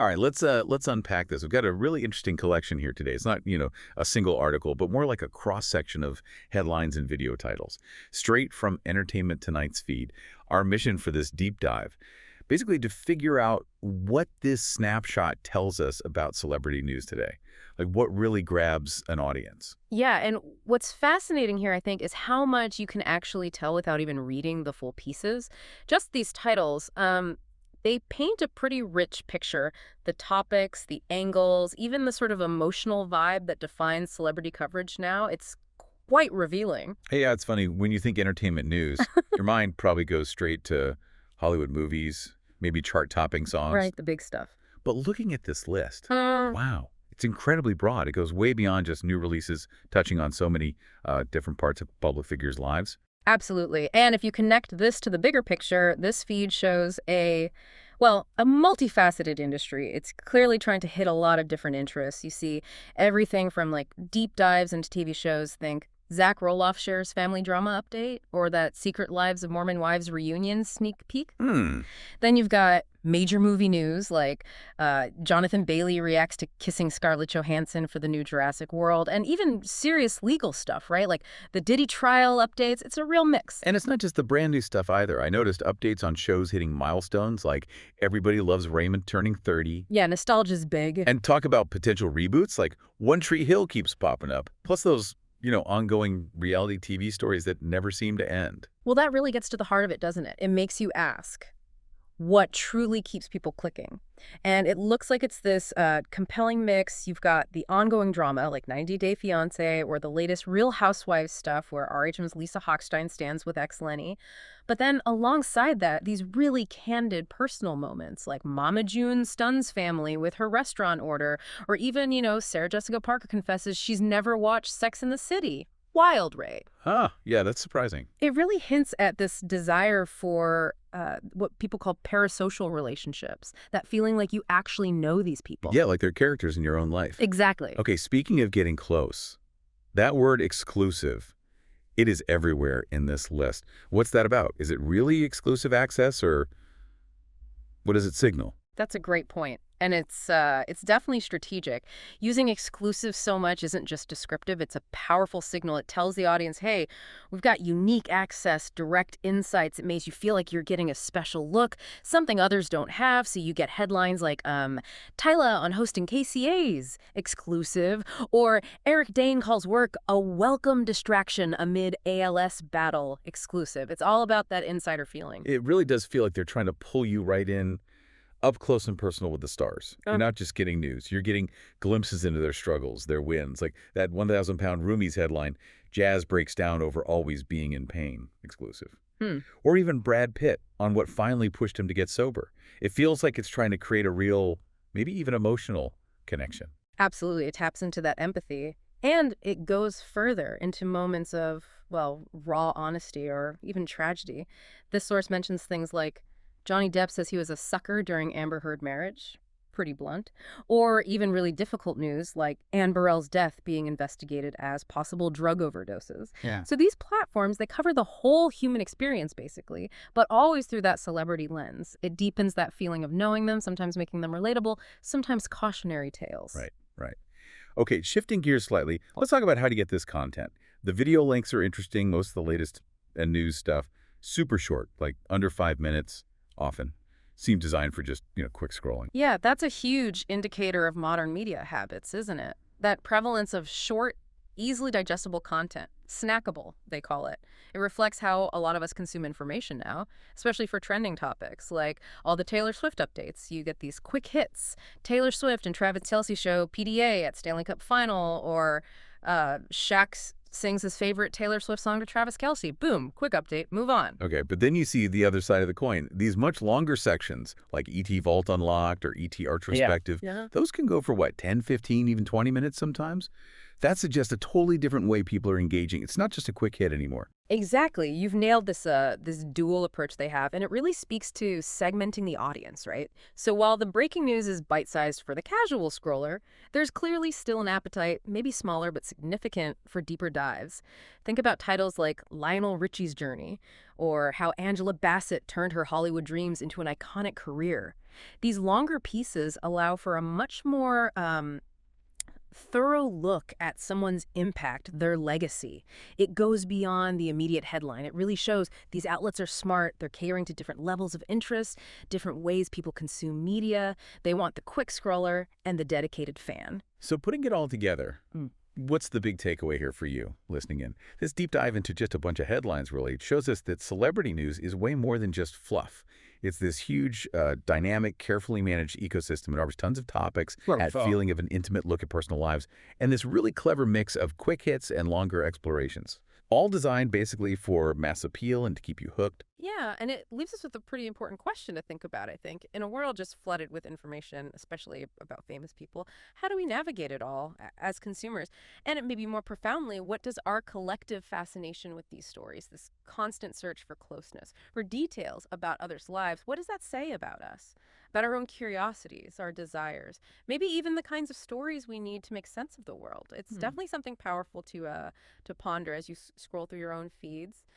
All right, let's unpack this. We've got a really interesting collection here today. It's not, a single article, but more like a cross-section of headlines and video titles, straight from Entertainment Tonight's feed. Our mission for this deep dive, basically to figure out what this snapshot tells us about celebrity news today. Like what really grabs an audience. Yeah, and what's fascinating here, I think, is how much you can actually tell without even reading the full pieces. Just these titles, they paint a pretty rich picture. The topics, the angles, even the sort of emotional vibe that defines celebrity coverage now, it's quite revealing. Hey, yeah, it's funny. When you think entertainment news, your mind probably goes straight to Hollywood movies, maybe chart-topping songs. Right, the big stuff. But looking at this list, wow, it's incredibly broad. It goes way beyond just new releases, touching on so many different parts of public figures' lives. Absolutely. And if you connect this to the bigger picture, this feed shows a multifaceted industry. It's clearly trying to hit a lot of different interests. You see everything from like deep dives into TV shows, think Zach Roloff shares family drama update, or that Secret Lives of Mormon Wives reunion sneak peek. Then you've got major movie news like Jonathan Bailey reacts to kissing Scarlett Johansson for the new Jurassic World, and even serious legal stuff, right? Like the Diddy trial updates. It's a real mix. And it's not just the brand new stuff either. I noticed updates on shows hitting milestones like Everybody Loves Raymond turning 30. Yeah, nostalgia's big. And talk about potential reboots like One Tree Hill keeps popping up. Plus those ongoing reality TV stories that never seem to end. Well, that really gets to the heart of it, doesn't it? It makes you ask, what truly keeps people clicking? And it looks like it's this compelling mix. You've got the ongoing drama, like 90 Day Fiancé, or the latest Real Housewives stuff, where RHM's Lisa Hochstein stands with ex-Lenny. But then alongside that, these really candid personal moments, like Mama June stuns family with her restaurant order, or even, Sarah Jessica Parker confesses she's never watched Sex and the City. Wild, right? Yeah, that's surprising. It really hints at this desire for what people call parasocial relationships, that feeling like you actually know these people. Yeah, like they're characters in your own life. Exactly. Okay, speaking of getting close, that word exclusive, it is everywhere in this list. What's that about? Is it really exclusive access, or what does it signal? That's a great point. And it's definitely strategic. Using exclusive so much isn't just descriptive. It's a powerful signal. It tells the audience, hey, we've got unique access, direct insights. It makes you feel like you're getting a special look, something others don't have. So you get headlines like, Tyla on hosting KCAs, exclusive. Or Eric Dane calls work a welcome distraction amid ALS battle, exclusive. It's all about that insider feeling. It really does feel like they're trying to pull you right in, up close and personal with the stars. You're not just getting news. You're getting glimpses into their struggles, their wins. Like that 1,000-pound Roomies headline, Jazz breaks down over always being in pain, exclusive. Or even Brad Pitt on what finally pushed him to get sober. It feels like it's trying to create a real, maybe even emotional connection. Absolutely. It taps into that empathy. And it goes further into moments of, raw honesty or even tragedy. This source mentions things like, Johnny Depp says he was a sucker during Amber Heard marriage. Pretty blunt. Or even really difficult news like Anne Burrell's death being investigated as possible drug overdoses. Yeah. So these platforms, they cover the whole human experience, basically, but always through that celebrity lens. It deepens that feeling of knowing them, sometimes making them relatable, sometimes cautionary tales. Right. Okay, shifting gears slightly, let's talk about how to get this content. The video lengths are interesting. Most of the latest and news stuff, super short, like under 5 minutes. Often seem designed for just, quick scrolling. Yeah, that's a huge indicator of modern media habits, isn't it? That prevalence of short, easily digestible content. Snackable, they call it. It reflects how a lot of us consume information now, especially for trending topics, like all the Taylor Swift updates. You get these quick hits. Taylor Swift and Travis Kelsey show PDA at Stanley Cup Final, or Shaq sings his favorite Taylor Swift song to Travis Kelsey. Boom, quick update, move on. Okay, but then you see the other side of the coin. These much longer sections, like ET Vault Unlocked or ET Archrospective, those can go for, 10, 15, even 20 minutes sometimes? That suggests a totally different way people are engaging. It's not just a quick hit anymore. Exactly. You've nailed this dual approach they have, and it really speaks to segmenting the audience, right? So while the breaking news is bite-sized for the casual scroller, there's clearly still an appetite, maybe smaller but significant, for deeper dives. Think about titles like Lionel Richie's Journey, or how Angela Bassett turned her Hollywood dreams into an iconic career. These longer pieces allow for a much more thorough look at someone's impact, their legacy. It goes beyond the immediate headline. It really shows these outlets are smart. They're catering to different levels of interest, different ways people consume media. They want the quick scroller and the dedicated fan. So putting it all together, what's the big takeaway here for you listening in? This deep dive into just a bunch of headlines really shows us that celebrity news is way more than just fluff. It's this huge, dynamic, carefully managed ecosystem. It offers tons of topics, that feeling of an intimate look at personal lives, and this really clever mix of quick hits and longer explorations. All designed basically for mass appeal and to keep you hooked. Yeah, and it leaves us with a pretty important question to think about, I think. In a world just flooded with information, especially about famous people, how do we navigate it all as consumers? And it maybe more profoundly, what does our collective fascination with these stories, this constant search for closeness, for details about others' lives, what does that say about us? About our own curiosities, our desires, maybe even the kinds of stories we need to make sense of the world. It's definitely something powerful to ponder as you scroll through your own feeds.